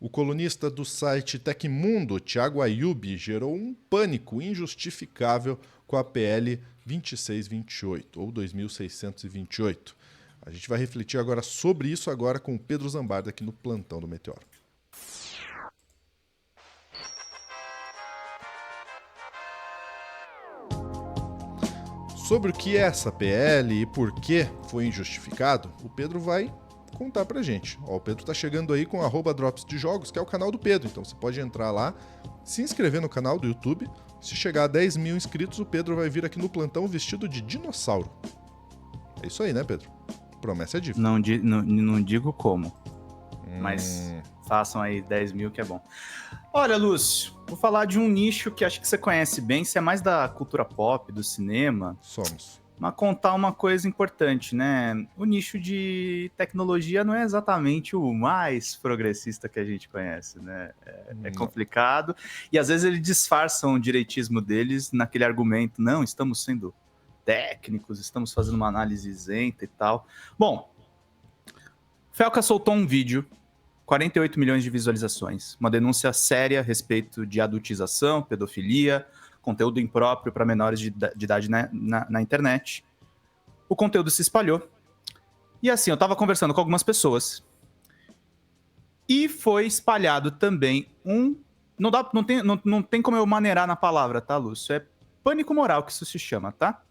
O colunista do site Tecmundo, Thiago Ayub, gerou um pânico injustificável com a PL 2628 ou 2628. A gente vai refletir agora sobre isso agora com o Pedro Zambarda aqui no Plantão do Meteoro. Sobre o que é essa PL e por que foi injustificado, o Pedro vai contar pra gente. Ó, o Pedro tá chegando aí com @drops de jogos, que é o canal do Pedro, então você pode entrar lá, se inscrever no canal do YouTube. Se chegar a 10 mil inscritos, o Pedro vai vir aqui no plantão vestido de dinossauro. É isso aí, né, Pedro? Promessa é dívida. Não digo como, mas façam aí 10 mil que é bom. Olha, Lúcio, vou falar de um nicho que acho que você conhece bem, você é mais da cultura pop, do cinema. Somos. Mas contar uma coisa importante, né? O nicho de tecnologia não é exatamente o mais progressista que a gente conhece, né? É complicado. E às vezes eles disfarçam o direitismo deles naquele argumento, não, estamos sendo técnicos, estamos fazendo uma análise isenta e tal. Bom, Felca soltou um vídeo, 48 milhões de visualizações, uma denúncia séria a respeito de adultização, pedofilia, conteúdo impróprio para menores de idade na internet. O conteúdo se espalhou. E assim, eu estava conversando com algumas pessoas. E foi espalhado também um... Não tem como eu maneirar na palavra, tá, Lúcio? É pânico moral que isso se chama, tá?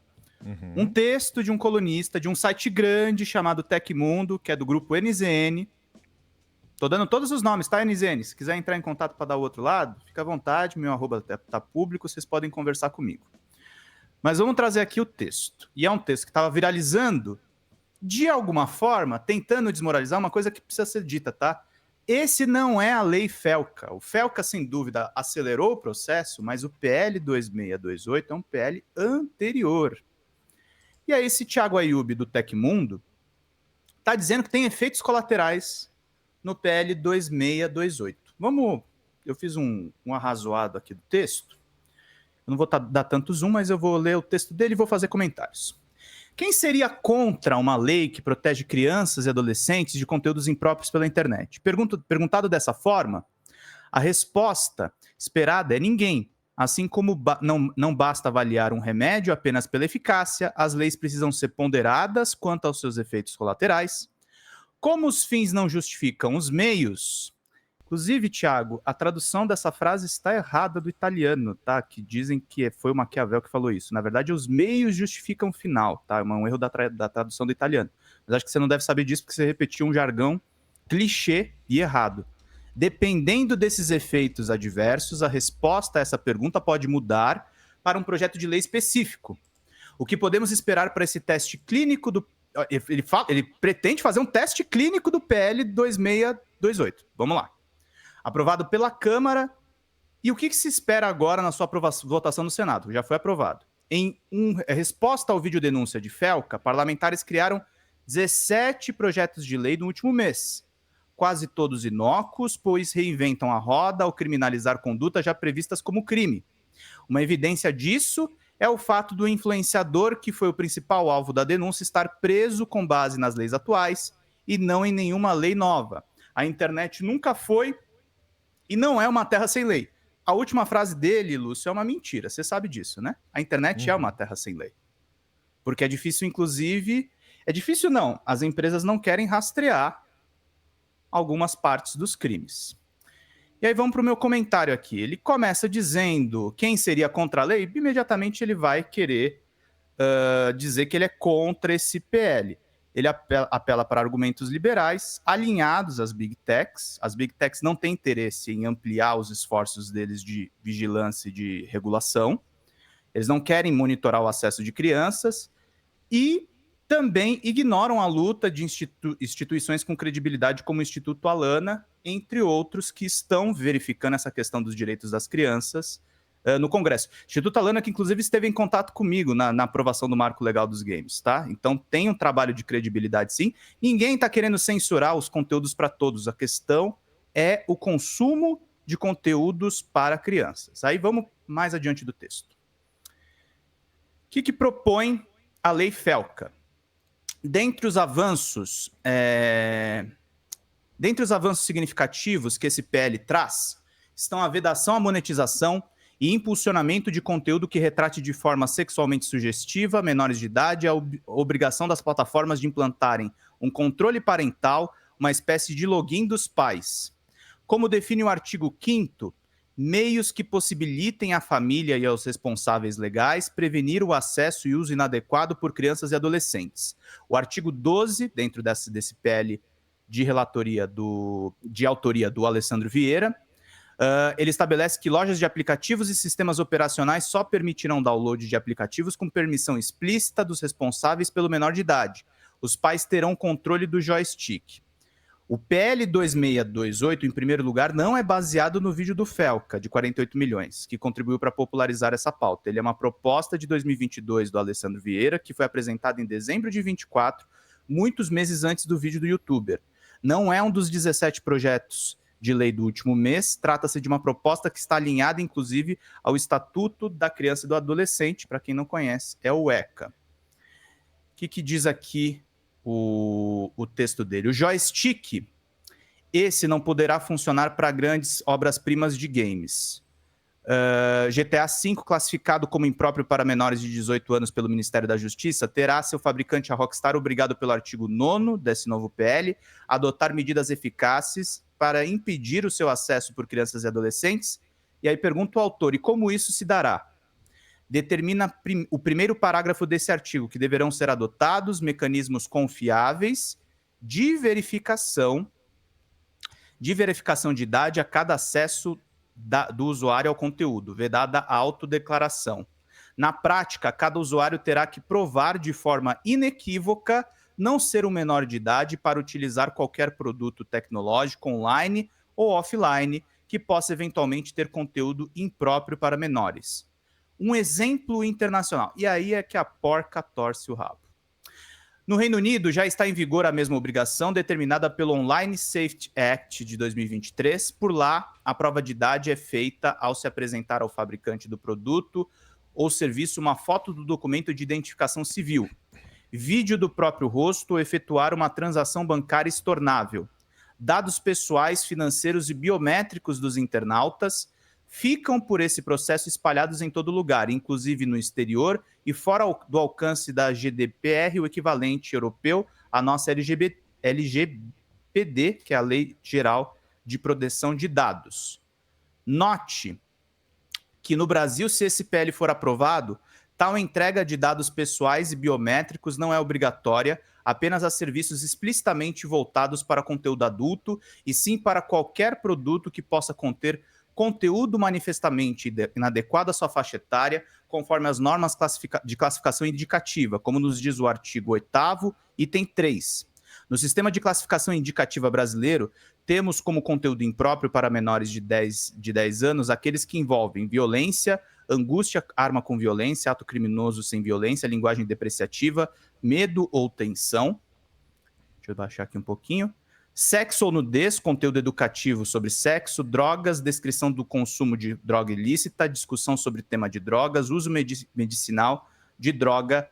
Um texto de um colunista de um site grande chamado Tecmundo, que é do grupo NZN. Tô dando todos os nomes, tá, NZN? Se quiser entrar em contato para dar o outro lado, fica à vontade, meu arroba tá público, vocês podem conversar comigo. Mas vamos trazer aqui o texto. E é um texto que estava viralizando, de alguma forma, tentando desmoralizar uma coisa que precisa ser dita, tá? Esse não é a lei Felca. O Felca, sem dúvida, acelerou o processo, mas o PL 2628 é um PL anterior. E aí esse Thiago Ayub, do Tecmundo, tá dizendo que tem efeitos colaterais no PL 2628. Eu fiz um arrazoado aqui do texto. Eu não vou dar tanto zoom, mas eu vou ler o texto dele e vou fazer comentários. Quem seria contra uma lei que protege crianças e adolescentes de conteúdos impróprios pela internet? Perguntado dessa forma, a resposta esperada é ninguém. Assim como não basta avaliar um remédio apenas pela eficácia, as leis precisam ser ponderadas quanto aos seus efeitos colaterais. Como os fins não justificam os meios... Inclusive, Thiago, a tradução dessa frase está errada do italiano, tá? Que dizem que foi o Maquiavel que falou isso. Na verdade, os meios justificam o final, tá? É um erro da tradução do italiano. Mas acho que você não deve saber disso porque você repetiu um jargão clichê e errado. Dependendo desses efeitos adversos, a resposta a essa pergunta pode mudar para um projeto de lei específico. O que podemos esperar para esse teste clínico do... Ele pretende fazer um teste clínico do PL 2628. Vamos lá. Aprovado pela Câmara. E o que se espera agora na sua votação no Senado? Já foi aprovado. Em resposta ao vídeo denúncia de Felca, parlamentares criaram 17 projetos de lei no último mês. Quase todos inócuos, pois reinventam a roda ao criminalizar condutas já previstas como crime. Uma evidência disso é o fato do influenciador, que foi o principal alvo da denúncia, estar preso com base nas leis atuais e não em nenhuma lei nova. A internet nunca foi e não é uma terra sem lei. A última frase dele, Lúcio, é uma mentira. Você sabe disso, né? A internet é uma terra sem lei. Porque é difícil, inclusive... É difícil, não. As empresas não querem rastrear algumas partes dos crimes. E aí vamos para o meu comentário aqui. Ele começa dizendo quem seria contra a lei. Imediatamente ele vai querer dizer que ele é contra esse PL. Ele apela para argumentos liberais, alinhados às Big Techs. As Big Techs não têm interesse em ampliar os esforços deles de vigilância e de regulação. Eles não querem monitorar o acesso de crianças e também ignoram a luta de instituições com credibilidade como o Instituto Alana, entre outros, que estão verificando essa questão dos direitos das crianças no Congresso. Instituto Alana, que inclusive esteve em contato comigo na aprovação do Marco Legal dos Games, tá? Então tem um trabalho de credibilidade, sim. Ninguém está querendo censurar os conteúdos para todos. A questão é o consumo de conteúdos para crianças. Aí vamos mais adiante do texto. O que propõe a Lei Felca? Dentre os avanços Dentre os avanços significativos que esse PL traz, estão a vedação à monetização e impulsionamento de conteúdo que retrate de forma sexualmente sugestiva menores de idade, a obrigação das plataformas de implantarem um controle parental, uma espécie de login dos pais. Como define o artigo 5º, meios que possibilitem à família e aos responsáveis legais prevenir o acesso e uso inadequado por crianças e adolescentes. O artigo 12, dentro desse PL de autoria do Alessandro Vieira, ele estabelece que lojas de aplicativos e sistemas operacionais só permitirão download de aplicativos com permissão explícita dos responsáveis pelo menor de idade. Os pais terão controle do joystick. O PL 2628, em primeiro lugar, não é baseado no vídeo do Felca, de 48 milhões, que contribuiu para popularizar essa pauta. Ele é uma proposta de 2022 do Alessandro Vieira, que foi apresentada em dezembro de 24, muitos meses antes do vídeo do youtuber. Não é um dos 17 projetos de lei do último mês, trata-se de uma proposta que está alinhada, inclusive, ao Estatuto da Criança e do Adolescente, para quem não conhece, é o ECA. O que diz aqui o texto dele? O joystick, esse não poderá funcionar para grandes obras-primas de games. GTA V, classificado como impróprio para menores de 18 anos pelo Ministério da Justiça, terá seu fabricante, a Rockstar, obrigado pelo artigo 9º desse novo PL, a adotar medidas eficazes para impedir o seu acesso por crianças e adolescentes. E aí pergunta o autor, e como isso se dará? Determina o primeiro parágrafo desse artigo, que deverão ser adotados mecanismos confiáveis de verificação de idade a cada acesso do usuário ao conteúdo, vedada a autodeclaração. Na prática, cada usuário terá que provar de forma inequívoca não ser um menor de idade para utilizar qualquer produto tecnológico online ou offline que possa eventualmente ter conteúdo impróprio para menores. Um exemplo internacional. E aí é que a porca torce o rabo. No Reino Unido, já está em vigor a mesma obrigação determinada pelo Online Safety Act de 2023. Por lá, a prova de idade é feita ao se apresentar ao fabricante do produto ou serviço uma foto do documento de identificação civil, vídeo do próprio rosto ou efetuar uma transação bancária estornável. Dados pessoais, financeiros e biométricos dos internautas ficam por esse processo espalhados em todo lugar, inclusive no exterior e fora do alcance da GDPR, o equivalente europeu à nossa LGPD, que é a Lei Geral de Proteção de Dados. Note que no Brasil, se esse PL for aprovado, tal entrega de dados pessoais e biométricos não é obrigatória apenas a serviços explicitamente voltados para conteúdo adulto, e sim para qualquer produto que possa conter conteúdo manifestamente inadequado à sua faixa etária, conforme as normas de classificação indicativa, como nos diz o artigo 8º, item 3. No sistema de classificação indicativa brasileiro, temos como conteúdo impróprio para menores de 10 anos aqueles que envolvem violência, angústia, arma com violência, ato criminoso sem violência, linguagem depreciativa, medo ou tensão. Deixa eu baixar aqui um pouquinho. Sexo ou nudez, conteúdo educativo sobre sexo, drogas, descrição do consumo de droga ilícita, discussão sobre tema de drogas, uso medicinal de droga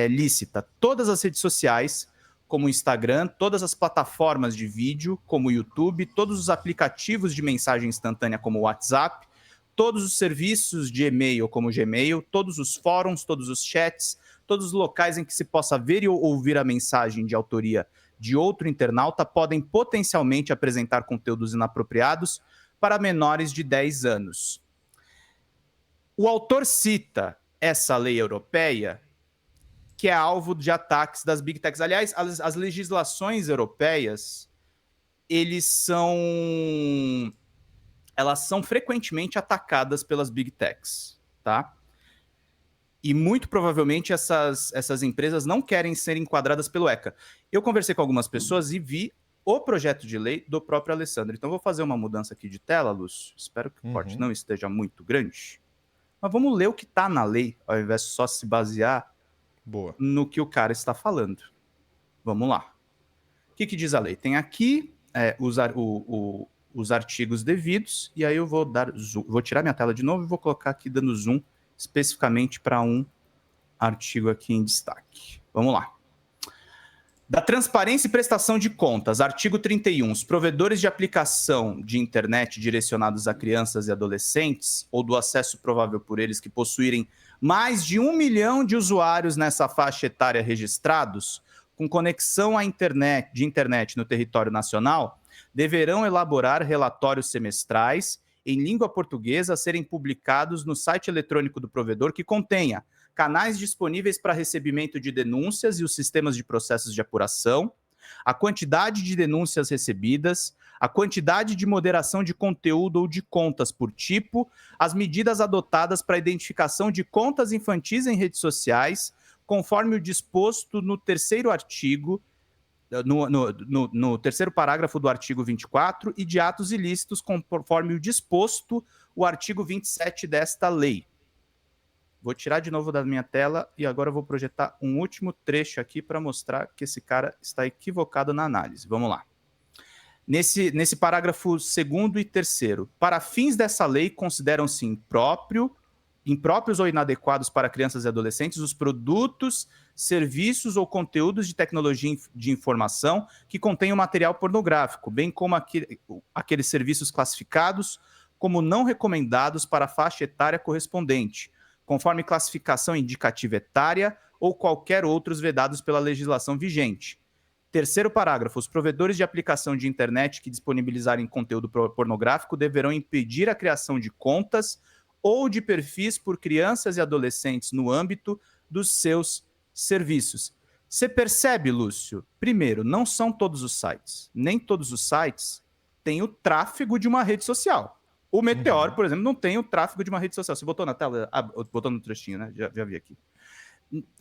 lícita. Todas as redes sociais, como o Instagram, todas as plataformas de vídeo, como o YouTube, todos os aplicativos de mensagem instantânea, como o WhatsApp, todos os serviços de e-mail, como o Gmail, todos os fóruns, todos os chats, todos os locais em que se possa ver e ouvir a mensagem de autoria de outro internauta podem potencialmente apresentar conteúdos inapropriados para menores de 10 anos. O autor cita essa lei europeia, que é alvo de ataques das Big Techs. Aliás, as legislações europeias, elas são frequentemente atacadas pelas Big Techs, tá? E muito provavelmente essas empresas não querem ser enquadradas pelo ECA. Eu conversei com algumas pessoas e vi o projeto de lei do próprio Alessandro. Então, vou fazer uma mudança aqui de tela, Lúcio. Espero que o corte não esteja muito grande. Mas vamos ler o que está na lei, ao invés de só se basear no que o cara está falando. Vamos lá. O que diz a lei? Tem aqui os artigos devidos, e aí eu vou dar zoom. Vou tirar minha tela de novo e vou colocar aqui dando zoom especificamente para um artigo aqui em destaque. Vamos lá. Da transparência e prestação de contas, artigo 31. Os provedores de aplicação de internet direcionados a crianças e adolescentes, ou do acesso provável por eles que possuírem mais de 1 milhão de usuários nessa faixa etária registrados, com conexão à internet no território nacional, deverão elaborar relatórios semestrais em língua portuguesa a serem publicados no site eletrônico do provedor que contenha canais disponíveis para recebimento de denúncias e os sistemas de processos de apuração, a quantidade de denúncias recebidas, a quantidade de moderação de conteúdo ou de contas por tipo, as medidas adotadas para a identificação de contas infantis em redes sociais, conforme o disposto no terceiro artigo, no terceiro parágrafo do artigo 24, e de atos ilícitos, conforme o disposto o artigo 27 desta lei. Vou tirar de novo da minha tela e agora eu vou projetar um último trecho aqui para mostrar que esse cara está equivocado na análise. Vamos lá. Nesse parágrafo 2º e 3º, para fins dessa lei, consideram-se impróprios ou inadequados para crianças e adolescentes os produtos, serviços ou conteúdos de tecnologia de informação que contenham material pornográfico, bem como aqueles serviços classificados como não recomendados para a faixa etária correspondente, conforme classificação indicativa etária ou qualquer outros vedados pela legislação vigente. Terceiro parágrafo. Os provedores de aplicação de internet que disponibilizarem conteúdo pornográfico deverão impedir a criação de contas ou de perfis por crianças e adolescentes no âmbito dos seus serviços. Você percebe, Lúcio? Primeiro, não são todos os sites. Nem todos os sites têm o tráfego de uma rede social. O Meteor, por exemplo, não tem o tráfego de uma rede social. Você botou na tela? Botou no trechinho, né? Já vi aqui.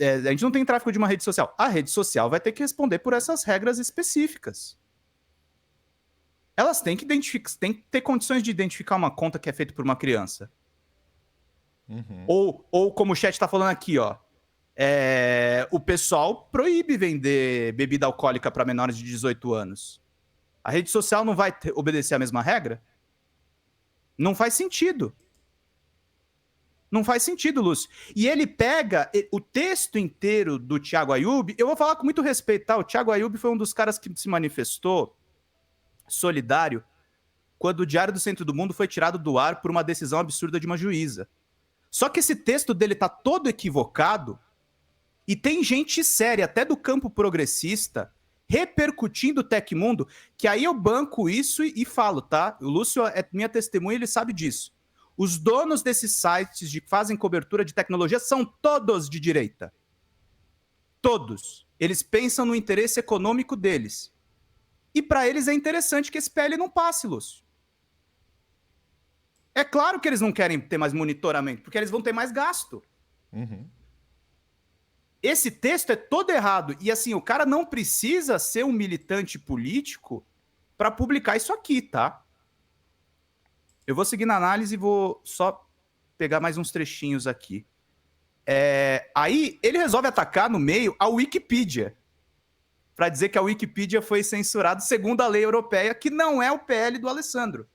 A gente não tem tráfego de uma rede social. A rede social vai ter que responder por essas regras específicas. Elas têm que ter condições de identificar uma conta que é feita por uma criança. Ou como o chat está falando aqui, ó. O pessoal proíbe vender bebida alcoólica para menores de 18 anos. A rede social não vai obedecer a mesma regra? Não faz sentido. Não faz sentido, Lúcio. E ele pega o texto inteiro do Thiago Ayub. Eu vou falar com muito respeito, tá? O Thiago Ayub foi um dos caras que se manifestou solidário quando o Diário do Centro do Mundo foi tirado do ar por uma decisão absurda de uma juíza. Só que esse texto dele tá todo equivocado e tem gente séria, até do campo progressista, repercutindo o Tecmundo, que aí eu banco isso e falo, tá? O Lúcio é minha testemunha, ele sabe disso. Os donos desses sites que fazem cobertura de tecnologia são todos de direita. Todos. Eles pensam no interesse econômico deles. E para eles é interessante que esse PL não passe, Lúcio. É claro que eles não querem ter mais monitoramento, porque eles vão ter mais gasto. Esse texto é todo errado. E assim, o cara não precisa ser um militante político para publicar isso aqui, tá? Eu vou seguir na análise e vou só pegar mais uns trechinhos aqui. Aí ele resolve atacar no meio a Wikipedia, para dizer que a Wikipedia foi censurada segundo a lei europeia, que não é o PL do Alessandro.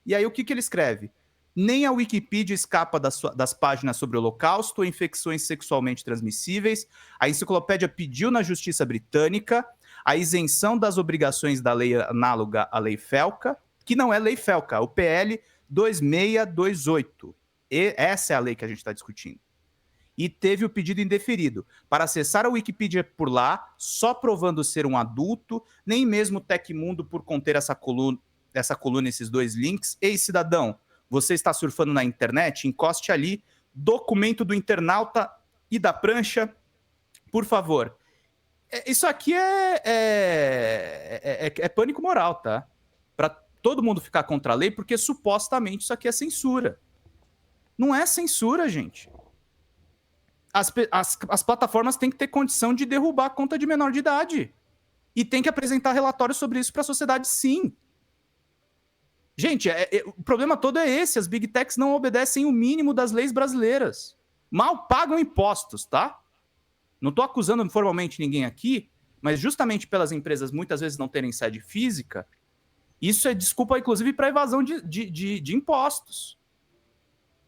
E aí o que ele escreve? Nem a Wikipedia escapa das páginas sobre o Holocausto ou infecções sexualmente transmissíveis. A enciclopédia pediu na justiça britânica a isenção das obrigações da lei análoga à lei Felca, que não é lei Felca, o PL 2628. Essa é a lei que a gente está discutindo. E teve o pedido indeferido. Para acessar a Wikipedia por lá, só provando ser um adulto, nem mesmo o Tecmundo por conter essa coluna, esses dois links. Ei, cidadão, você está surfando na internet? Encoste ali, documento do internauta e da prancha, por favor. Isso aqui é pânico moral, tá? Para todo mundo ficar contra a lei, porque supostamente isso aqui é censura. Não é censura, gente. As plataformas têm que ter condição de derrubar a conta de menor de idade. E tem que apresentar relatórios sobre isso para a sociedade, sim. Gente, o problema todo é esse. As Big Techs não obedecem o mínimo das leis brasileiras. Mal pagam impostos, tá? Não estou acusando formalmente ninguém aqui, mas justamente pelas empresas muitas vezes não terem sede física, isso é desculpa, inclusive, para evasão de impostos.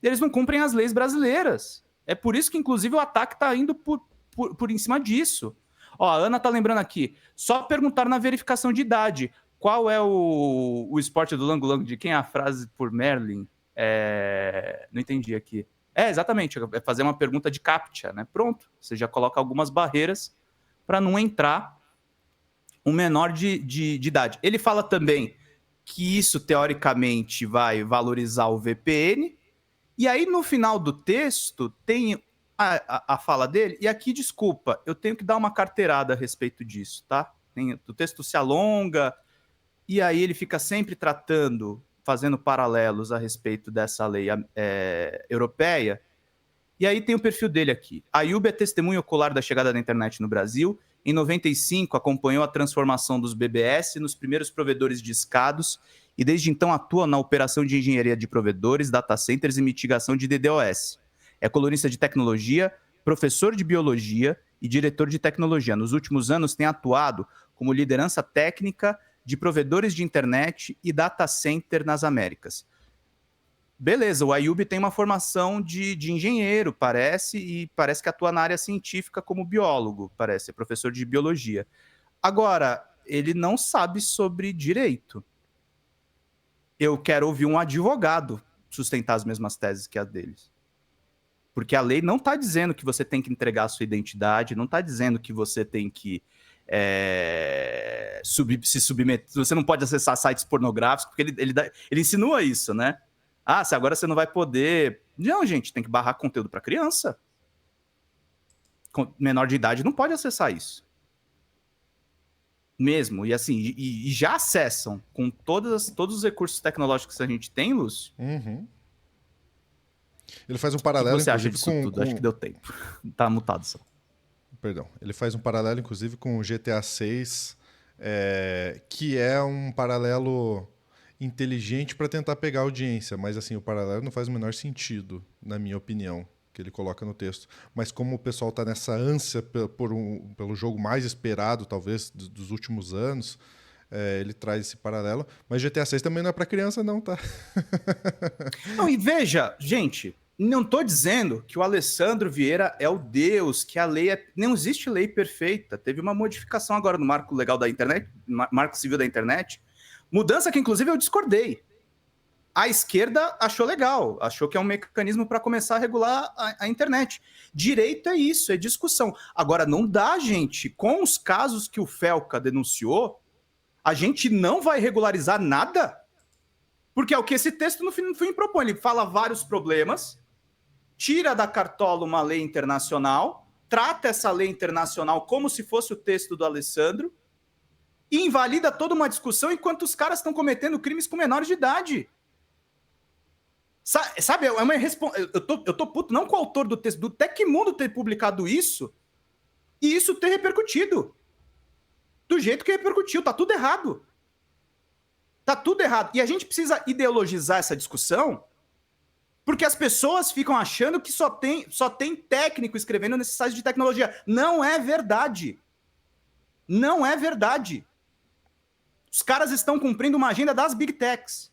Eles não cumprem as leis brasileiras. É por isso que, inclusive, o ataque está indo por em cima disso. Ó, a Ana tá lembrando aqui. Só perguntar na verificação de idade. Qual é o esporte do Lango Lango? De quem é a frase por Merlin? Não entendi aqui. Exatamente. É fazer uma pergunta de CAPTCHA, né? Pronto. Você já coloca algumas barreiras para não entrar um menor de idade. Ele fala também que isso, teoricamente, vai valorizar o VPN. E aí, no final do texto, tem a fala dele. E aqui, desculpa, eu tenho que dar uma carteirada a respeito disso, tá? O texto se alonga, e aí ele fica sempre fazendo paralelos a respeito dessa lei europeia. E aí tem o perfil dele aqui. A IUB é testemunha ocular da chegada da internet no Brasil. Em 95, acompanhou a transformação dos BBS nos primeiros provedores discados e desde então atua na operação de engenharia de provedores, data centers e mitigação de DDoS. É colunista de tecnologia, professor de biologia e diretor de tecnologia. Nos últimos anos tem atuado como liderança técnica de provedores de internet e data center nas Américas. Beleza, o Ayub tem uma formação de engenheiro, parece, e parece que atua na área científica como biólogo, parece, é professor de biologia. Agora, ele não sabe sobre direito. Eu quero ouvir um advogado sustentar as mesmas teses que as deles. Porque a lei não está dizendo que você tem que entregar a sua identidade, não está dizendo que você tem que se submeter, você não pode acessar sites pornográficos, porque ele insinua isso, né? Se agora você não vai poder... Não, gente, tem que barrar conteúdo para criança. Menor de idade não pode acessar isso. Mesmo, e assim, e já acessam com todos os recursos tecnológicos que a gente tem, Lúcio. Uhum. Ele faz um paralelo, o que você acha inclusive, disso tudo? Acho que deu tempo. Tá mutado só. Perdão. Ele faz um paralelo, inclusive, com o GTA 6, que é um paralelo inteligente para tentar pegar audiência, mas assim, o paralelo não faz o menor sentido, na minha opinião, que ele coloca no texto. Mas como o pessoal tá nessa ânsia pelo jogo mais esperado, talvez, dos últimos anos, ele traz esse paralelo. Mas GTA 6 também não é para criança, não, tá? Não, e veja, gente, não tô dizendo que o Alessandro Vieira é o Deus, que a lei não existe lei perfeita. Teve uma modificação agora no marco legal da internet, marco civil da internet, mudança que, inclusive, eu discordei. A esquerda achou legal, achou que é um mecanismo para começar a regular a internet. Direito é isso, é discussão. Agora, não dá, gente, com os casos que o Felca denunciou, a gente não vai regularizar nada, porque é o que esse texto no fim propõe. Ele fala vários problemas, tira da cartola uma lei internacional, trata essa lei internacional como se fosse o texto do Alessandro, e invalida toda uma discussão enquanto os caras estão cometendo crimes com menores de idade. Sabe, eu tô puto não com o autor do texto, do Tecmundo ter publicado isso e isso ter repercutido. Do jeito que repercutiu, tá tudo errado. Tá tudo errado. E a gente precisa ideologizar essa discussão porque as pessoas ficam achando que só tem técnico escrevendo nesses sites de tecnologia. Não é verdade. Não é verdade. Os caras estão cumprindo uma agenda das Big Techs.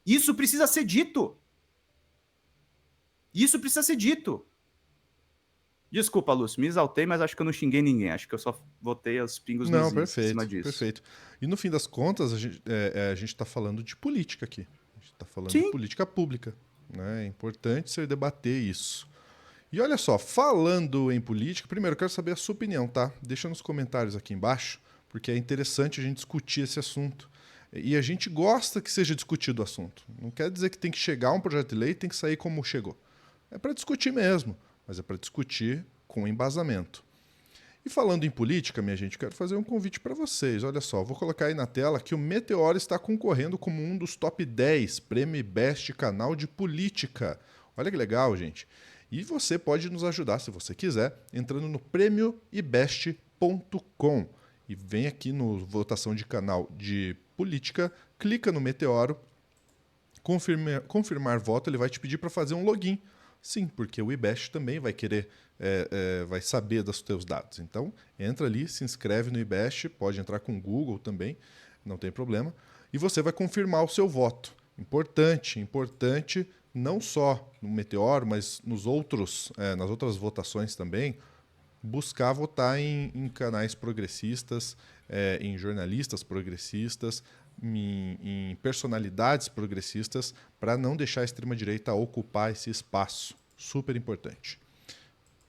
Isso precisa ser dito. Isso precisa ser dito. Desculpa, Lúcio, me exaltei, mas acho que eu não xinguei ninguém. Acho que eu só botei os pingos nos is em cima disso. Perfeito. E no fim das contas, a gente está falando de política aqui. A gente está falando de política pública. Né? É importante você debater isso. E olha só, falando em política, primeiro eu quero saber a sua opinião, tá? Deixa nos comentários aqui embaixo, porque é interessante a gente discutir esse assunto. E a gente gosta que seja discutido o assunto. Não quer dizer que tem que chegar um projeto de lei e tem que sair como chegou. É para discutir mesmo, mas é para discutir com embasamento. E falando em política, minha gente, eu quero fazer um convite para vocês. Olha só, vou colocar aí na tela que o Meteoro está concorrendo como um dos top 10 Prêmio IBEST Canal de Política. Olha que legal, gente. E você pode nos ajudar, se você quiser, entrando no premioibest.com. E vem aqui no votação de canal de política, clica no Meteoro, confirmar voto, ele vai te pedir para fazer um login. Sim, porque o IBEST também vai querer, vai saber dos teus dados. Então, entra ali, se inscreve no IBEST, pode entrar com o Google também, não tem problema. E você vai confirmar o seu voto. Importante, não só no Meteoro, mas nas outras votações também. buscar votar em canais progressistas, em jornalistas progressistas, em personalidades progressistas, para não deixar a extrema-direita ocupar esse espaço. Super importante.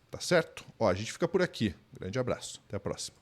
Tá certo? Ó, a gente fica por aqui. Grande abraço. Até a próxima.